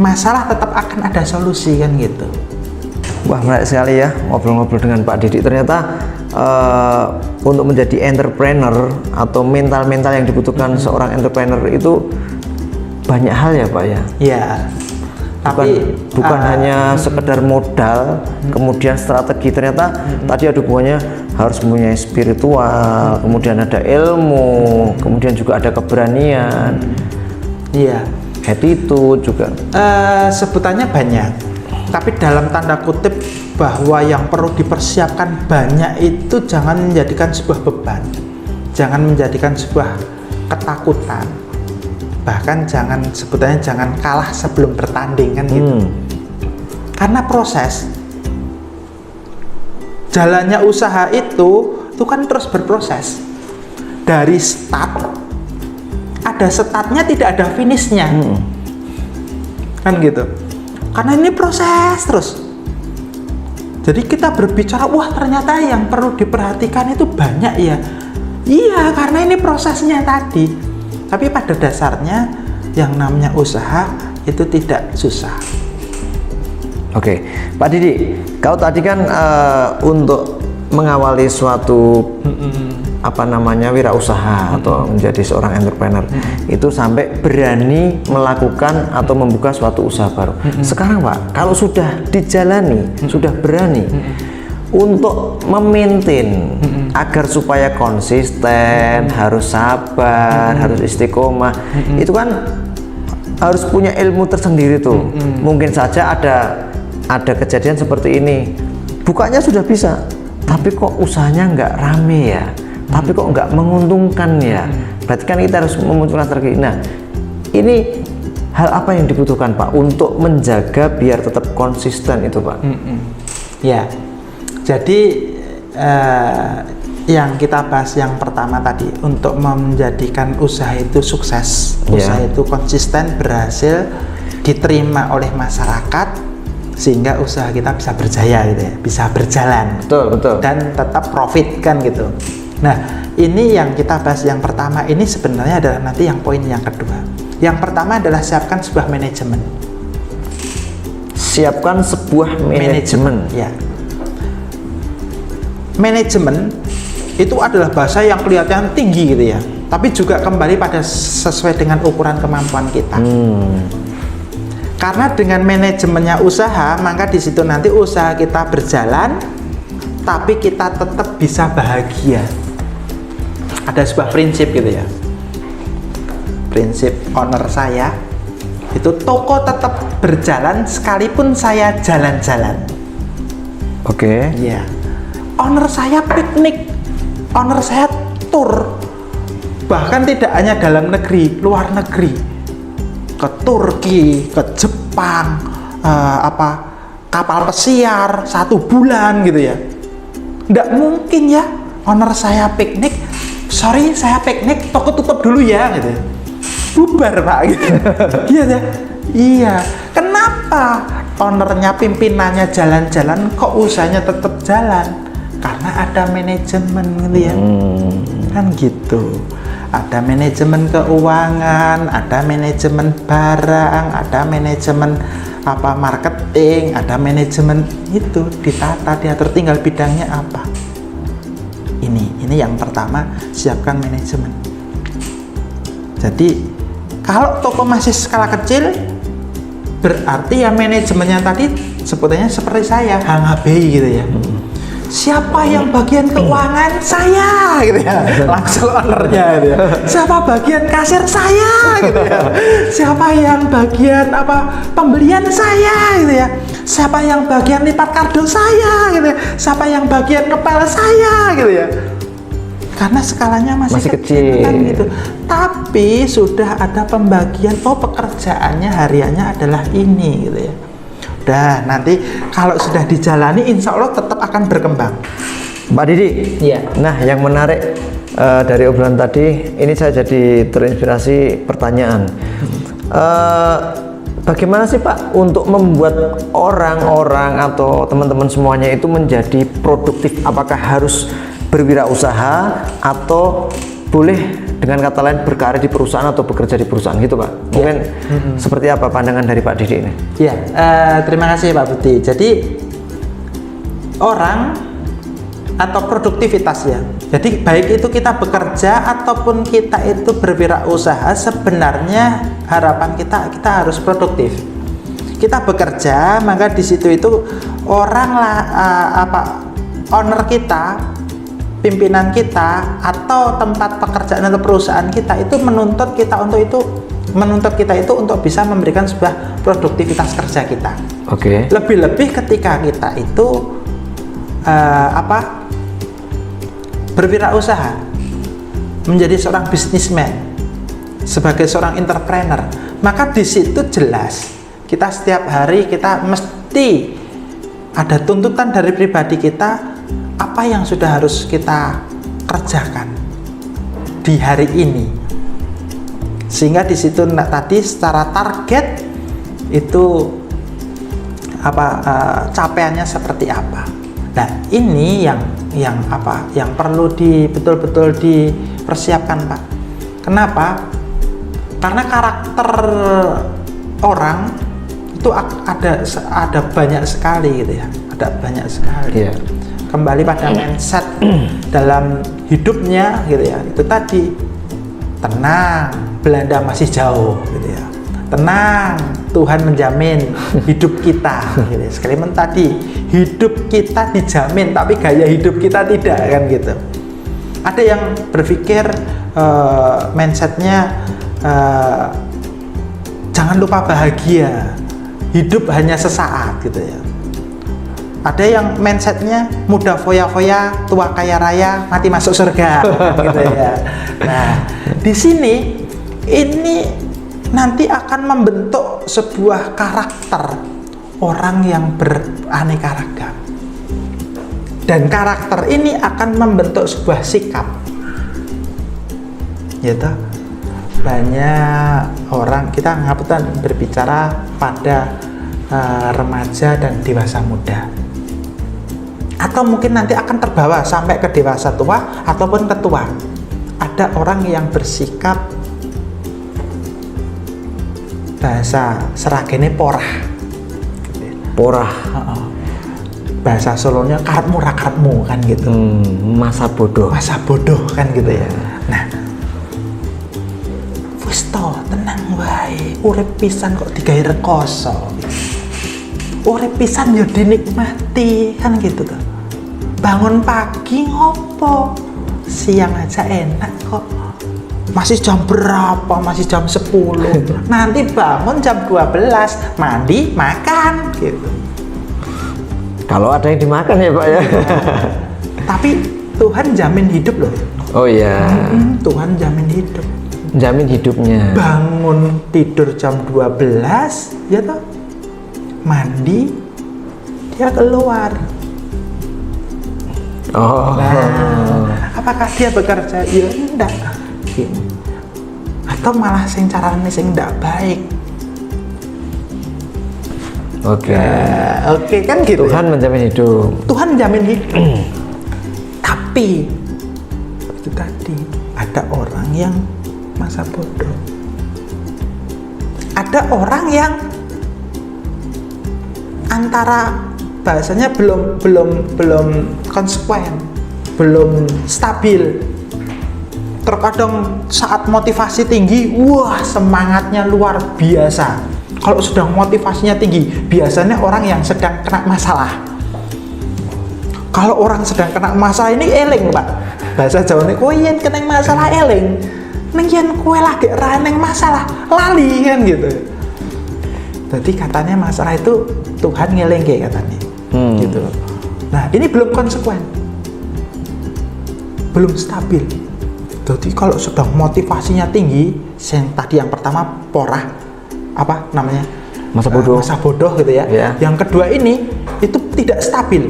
masalah tetap akan ada solusi kan gitu. Wah, menarik sekali ya ngobrol-ngobrol dengan Pak Didi. Ternyata untuk menjadi entrepreneur atau mental-mental yang dibutuhkan seorang entrepreneur itu banyak hal ya Pak ya? Iya. Bukan hanya sekedar modal, kemudian strategi. Ternyata tadi ada hubungannya harus mempunyai spiritual, kemudian ada ilmu, kemudian juga ada keberanian. Iya. Attitude juga. Sebutannya banyak, tapi dalam tanda kutip bahwa yang perlu dipersiapkan banyak itu jangan menjadikan sebuah beban, jangan menjadikan sebuah ketakutan, bahkan sebutannya jangan kalah sebelum bertanding kan gitu. Karena proses jalannya usaha itu kan terus berproses dari start. Ada startnya, tidak ada finishnya, kan gitu. Karena ini proses terus. Jadi kita berbicara, wah ternyata yang perlu diperhatikan itu banyak ya. Iya, karena ini prosesnya tadi. Tapi pada dasarnya yang namanya usaha itu tidak susah. Oke, Pak Didi, kau tadi kan untuk mengawali suatu wirausaha atau menjadi seorang entrepreneur itu sampai berani melakukan atau membuka suatu usaha baru. Sekarang Pak, kalau sudah dijalani, sudah berani untuk memaintain agar supaya konsisten, harus sabar, harus istiqomah, itu kan harus punya ilmu tersendiri tuh. Mungkin saja ada kejadian seperti ini, bukanya sudah bisa, tapi kok usahanya nggak rame ya, tapi kok nggak menguntungkan ya. Berarti kan kita harus memunculkan strategi. Nah, ini hal apa yang dibutuhkan Pak untuk menjaga biar tetap konsisten itu Pak? Ya, jadi yang kita bahas yang pertama tadi, untuk menjadikan usaha itu sukses, usaha itu konsisten, berhasil, diterima oleh masyarakat sehingga usaha kita bisa berjaya gitu ya, bisa berjalan. Betul. Dan tetap profit kan gitu. Nah, ini yang kita bahas yang pertama ini sebenarnya adalah nanti yang poin yang kedua. Yang pertama adalah siapkan sebuah manajemen. Siapkan sebuah manajemen. Ya. Manajemen itu adalah bahasa yang kelihatan tinggi gitu ya, tapi juga kembali pada sesuai dengan ukuran kemampuan kita. Karena dengan manajemennya usaha, maka di situ nanti usaha kita berjalan, tapi kita tetap bisa bahagia. Ada sebuah prinsip gitu ya, prinsip owner saya itu, toko tetap berjalan sekalipun saya jalan-jalan. Oke. Iya. Owner saya piknik, owner saya tur, bahkan tidak hanya dalam negeri, luar negeri, ke Turki, ke Jepang, kapal pesiar 1 bulan gitu ya. Nggak mungkin ya owner saya piknik, sorry saya piknik, toko tutup dulu ya gitu, bubar Pak gitu. Iya. Kenapa ownernya, pimpinannya jalan-jalan kok usahanya tetap jalan? Karena ada manajemen gitu ya. Kan gitu. Ada manajemen keuangan, ada manajemen barang, ada manajemen marketing, ada manajemen itu ditata, diatur, tinggal bidangnya apa. Ini yang pertama, siapkan manajemen. Jadi kalau toko masih skala kecil, berarti ya manajemennya tadi sebutannya seperti saya, HBI gitu ya. Siapa yang bagian keuangan? Saya gitu ya. Langsung ownernya gitu ya. Siapa bagian kasir? Saya gitu ya. Siapa yang bagian pembelian? Saya gitu ya. Siapa yang bagian lipat kartu? Saya gitu ya. Siapa yang bagian ngepel? Saya gitu ya. Karena skalanya masih kecil kan gitu. Tapi sudah ada pembagian, pekerjaannya hariannya adalah ini gitu ya. Udah, nanti kalau sudah dijalani insya Allah tetap akan berkembang. Pak Didi. Iya. Nah, yang menarik dari obrolan tadi, ini saya jadi terinspirasi pertanyaan. Bagaimana sih Pak untuk membuat orang-orang atau teman-teman semuanya itu menjadi produktif? Apakah harus berwirausaha atau boleh dengan kata lain berkarir di perusahaan atau bekerja di perusahaan gitu Pak? Mungkin seperti apa pandangan dari Pak Didi ini? Ya, terima kasih Pak Budi. Jadi orang atau produktivitas ya. Jadi baik itu kita bekerja ataupun kita itu berwirausaha, sebenarnya harapan kita harus produktif. Kita bekerja, maka di situ itu owner kita, pimpinan kita atau tempat pekerjaan atau perusahaan kita itu menuntut kita itu untuk bisa memberikan sebuah produktivitas kerja kita. Oke. Lebih-lebih ketika kita itu berwirausaha, menjadi seorang bisnismen, sebagai seorang entrepreneur, maka di situ jelas kita setiap hari kita mesti ada tuntutan dari pribadi kita, apa yang sudah harus kita kerjakan di hari ini, sehingga di situ tadi secara target itu capaiannya seperti apa. Nah, ini yang perlu betul-betul dipersiapkan Pak. Kenapa? Karena karakter orang itu ada banyak sekali gitu ya, ada banyak sekali. Yeah. Kembali pada mindset dalam hidupnya gitu ya, itu tadi, tenang, Belanda masih jauh gitu ya, tenang, Tuhan menjamin hidup kita gitu. Sekalian tadi, hidup kita dijamin tapi gaya hidup kita tidak kan gitu. Ada yang berpikir mindsetnya jangan lupa bahagia, hidup hanya sesaat gitu ya. Ada yang mindsetnya muda foya-foya, tua kaya raya, mati masuk surga, gitu ya. Nah, di sini ini nanti akan membentuk sebuah karakter orang yang beraneka ragam, dan karakter ini akan membentuk sebuah sikap, gitu. banyak orang, kita ngapunten berbicara pada remaja dan dewasa muda, atau mungkin nanti akan terbawa sampai ke dewasa tua ataupun ketua. Ada orang yang bersikap bahasa Seragene porah. Bahasa Solonya karepmu ra karepmu kan gitu. Masa bodoh kan gitu ya. Nah, wis to, tenang wae, urip pisan kok digawe rekoso. Urip pisan yo dinikmati kan gitu tuh. Bangun pagi ngopo? Siang aja enak kok. Masih jam berapa? Masih jam 10. Nanti bangun jam 12, mandi, makan gitu. Kalau ada yang dimakan ya Pak ya. Tapi Tuhan jamin hidup loh. Oh iya. Tuhan jamin hidup. Jamin hidupnya. Bangun tidur jam 12, ya toh? Mandi, dia keluar. Nah, apakah dia bekerja? Ya enggak. Gini. Atau malah sing carane sing enggak baik. Oke. Oke kan gitu. Tuhan menjamin hidup. Tuhan jamin hidup. Tapi itu tadi ada orang yang masa bodoh. Ada orang yang antara bahasanya belum konsekuen, belum stabil. Terkadang saat motivasi tinggi, wah semangatnya luar biasa. Kalau sedang motivasinya tinggi, biasanya orang yang sedang kena masalah. Kalau orang sedang kena masalah ini eling Pak. Bahasa Jawa ini, kowe yen kena masalah eling. Ning yen kowe lagi ra ning masalah, lali kan gitu. Jadi katanya masalah itu Tuhan ngelengke katanya. Gitu. Nah, ini belum konsekuen. Belum stabil. Jadi kalau sedang motivasinya tinggi, tadi yang pertama porah, apa namanya? Masa bodoh. Masa bodoh gitu ya. Yeah. Yang kedua ini itu tidak stabil.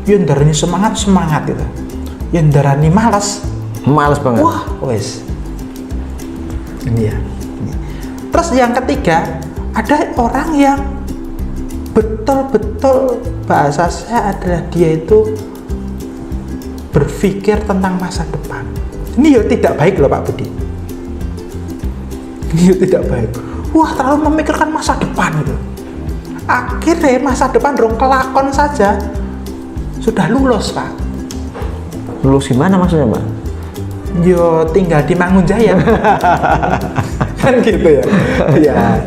Yang darani semangat gitu. Yang darani males banget. Wah, wes. Ini ya. Ini. Terus yang ketiga, ada orang yang betul-betul bahasa saya adalah dia itu berpikir tentang masa depan. Ini ya tidak baik loh Pak Budi. Ini ya tidak baik. Wah, terlalu memikirkan masa depan itu. Akhirnya masa depan dong kelakon saja sudah lulus Pak. Lulus gimana maksudnya Pak? Yo tinggal di Mangunjaya. Kan gitu ya. Ya.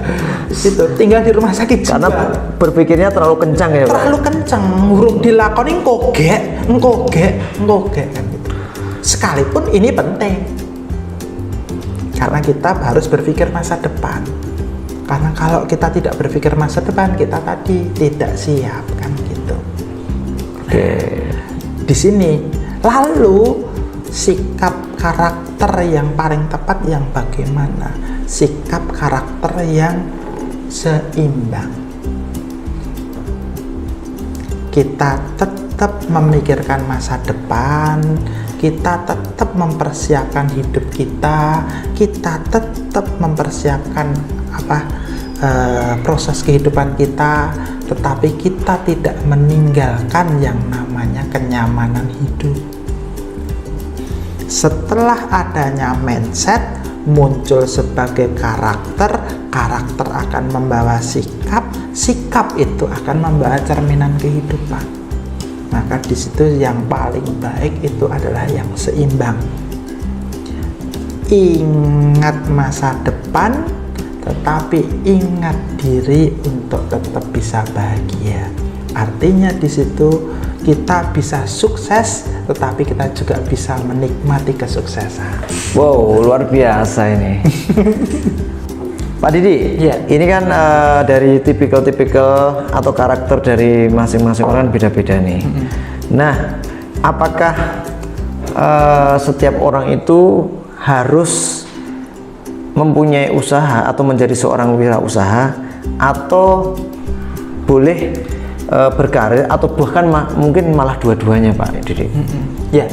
Itu tinggal di rumah sakit juga. Karena berpikirnya terlalu kencang ya Pak. Terlalu kencang, urung dilakoni ngogek kan gitu. Sekalipun ini penting. Karena kita harus berpikir masa depan. Karena kalau kita tidak berpikir masa depan, kita tadi tidak siap kan gitu. Oke. Di sini lalu sikap karakter yang paling tepat yang bagaimana? Sikap karakter yang seimbang. Kita tetap memikirkan masa depan, kita tetap mempersiapkan hidup kita tetap mempersiapkan proses kehidupan kita, tetapi kita tidak meninggalkan yang namanya kenyamanan hidup. Setelah adanya mindset muncul sebagai karakter akan membawa sikap itu akan membawa cerminan kehidupan. Maka di situ yang paling baik itu adalah yang seimbang. Ingat masa depan, tetapi ingat diri untuk tetap bisa bahagia. Artinya di situ kita bisa sukses, tetapi kita juga bisa menikmati kesuksesan. Wow, luar biasa ini. Pak Didi, Ya. ini kan dari tipikal atau karakter dari masing-masing orang beda-beda nih. Nah, apakah setiap orang itu harus mempunyai usaha atau menjadi seorang wirausaha, atau boleh berkarir, atau bahkan mungkin malah dua-duanya Pak Didi? Ya,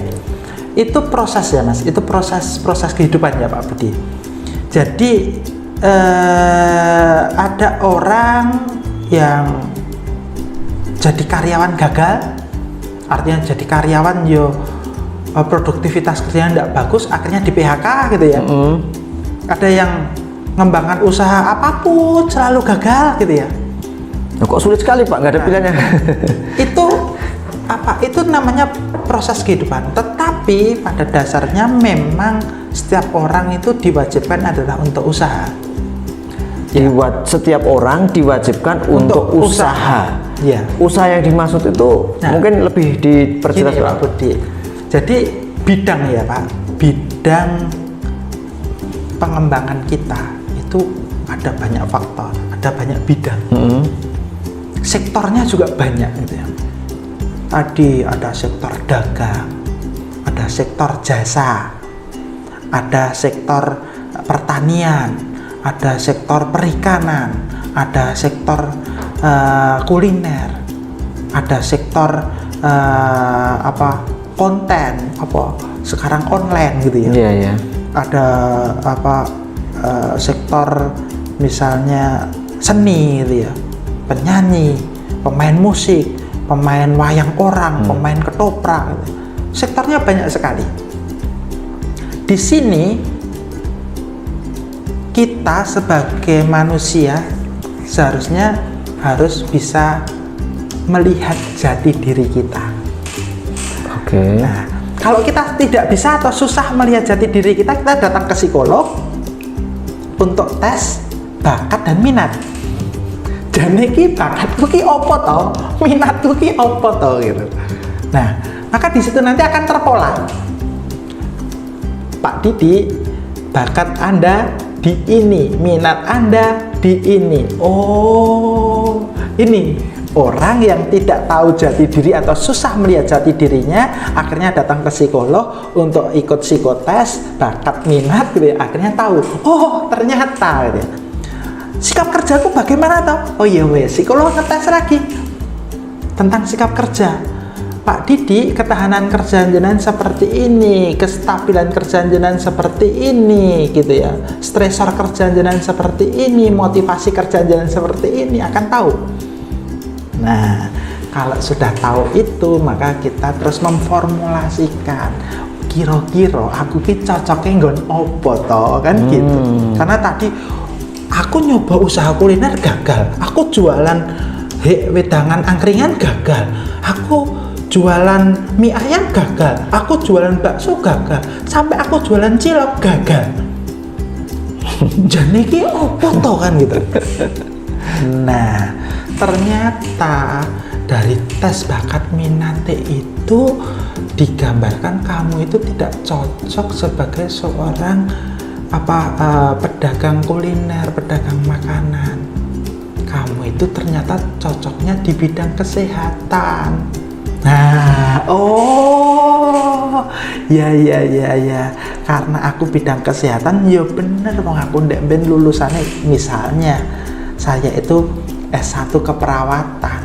itu proses ya Mas, itu proses kehidupan ya Pak Budi. Jadi ada orang yang jadi karyawan gagal, artinya jadi karyawan yo produktivitas kerjanya tidak bagus, akhirnya di PHK gitu ya. Ada yang ngembangkan usaha apapun selalu gagal gitu ya. Nah, kok sulit sekali Pak, nggak ada pilihannya. Itu namanya proses kehidupan. Tetapi pada dasarnya memang setiap orang itu diwajibkan adalah untuk usaha. Setiap orang diwajibkan untuk usaha. Ya. Usaha yang dimaksud itu mungkin lebih diperjelas Pak Budi. Jadi bidang ya Pak, bidang pengembangan kita itu ada banyak faktor, ada banyak bidang. Sektornya juga banyak gitu ya. Tadi ada sektor dagang, ada sektor jasa, ada sektor pertanian, ada sektor perikanan, ada sektor kuliner, ada sektor konten, sekarang online gitu ya. Iya. Ada sektor misalnya seni gitu ya, penyanyi, pemain musik, pemain wayang orang, pemain ketoprak gitu. Sektornya banyak sekali. Di sini kita sebagai manusia seharusnya harus bisa melihat jati diri kita. Oke. Nah, kalau kita tidak bisa atau susah melihat jati diri kita datang ke psikolog untuk tes bakat dan minat. Dan iki bakatku ki opo to, minatku ki opo to gitu. Nah, maka di situ nanti akan terpola. Pak Didi, bakat Anda di ini, minat Anda di ini. Oh, ini orang yang tidak tahu jati diri atau susah melihat jati dirinya, akhirnya datang ke psikolog untuk ikut psikotes bakat minat gitu ya. Akhirnya tahu, oh ternyata gitu ya. Sikap kerjaku bagaimana toh? Oh iya wes, psikolog ngetes lagi tentang sikap kerja. Pak Didi, ketahanan kerjaan jenengan seperti ini, kestabilan kerjaan jenengan seperti ini gitu ya. Stresor kerjaan jenengan seperti ini, motivasi kerjaan jenengan seperti ini, akan tahu. Nah, kalau sudah tahu itu, maka kita terus memformulasikan kira-kira aku ki cocoknya nggon opo toh, kan gitu. Karena tadi aku nyoba usaha kuliner gagal, aku jualan wedangan angkringan gagal, aku jualan mie ayam gagal, aku jualan bakso gagal, sampai aku jualan cilok gagal. Jadi ki opo toh kan gitu. Nah, ternyata dari tes bakat minat itu digambarkan kamu itu tidak cocok sebagai seorang pedagang kuliner, pedagang makanan. Kamu itu ternyata cocoknya di bidang kesehatan. Nah, ya. Karena aku bidang kesehatan, ya bener wong aku ndek ben lulusannya misalnya saya itu S1 keperawatan.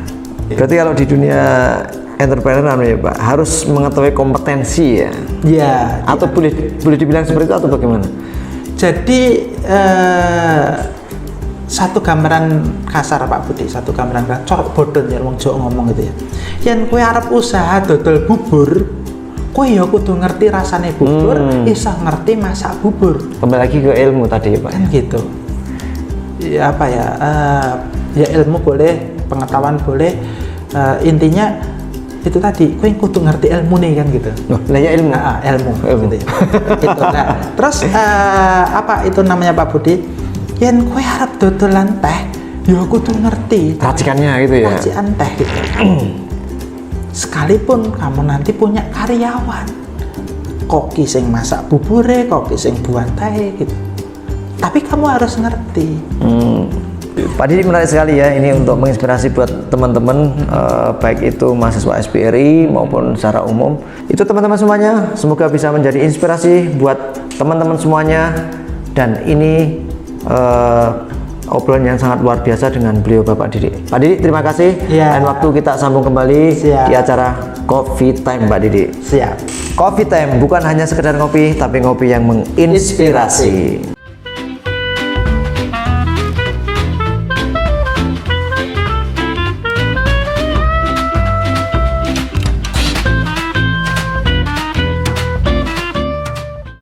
Berarti kalau di dunia entrepreneur ya Pak, harus mengetahui kompetensi ya. Ya. Atau boleh dibilang seperti itu atau bagaimana? Jadi satu gambaran kasar Pak Budi, satu gambaran corok bodon ya wong Jawa ngomong gitu ya. Yen kowe arep usaha dodol bubur, kowe ya kudu ngerti rasane bubur, iso ngerti masak bubur. Kembali lagi ke ilmu tadi ya Pak. Kan gitu. Ya ya ilmu boleh, pengetahuan boleh, intinya itu tadi kowe kudu ngerti ilmu nih kan gitu. Lah ya ilmu. Ilmu. Gitu ya. Gitu. Nah, terus apa itu namanya Pak Budi? Yen kowe arep dodolan teh, ya kudu ngerti racikannya gitu ya. Racikan teh gitu. Sekalipun kamu nanti punya karyawan, koki sing masak bubure, koki sing buat teh gitu. Tapi kamu harus ngerti. Pak Didi menarik sekali ya, ini untuk menginspirasi buat teman-teman baik itu mahasiswa SPRI maupun secara umum. Itu teman-teman semuanya, semoga bisa menjadi inspirasi buat teman-teman semuanya. Dan ini obrolan yang sangat luar biasa dengan beliau Bapak Didi. Pak Didi terima kasih. Dan waktu kita sambung kembali di acara Coffee Time Pak Didi. Siap. Coffee Time bukan hanya sekedar ngopi, tapi ngopi yang menginspirasi.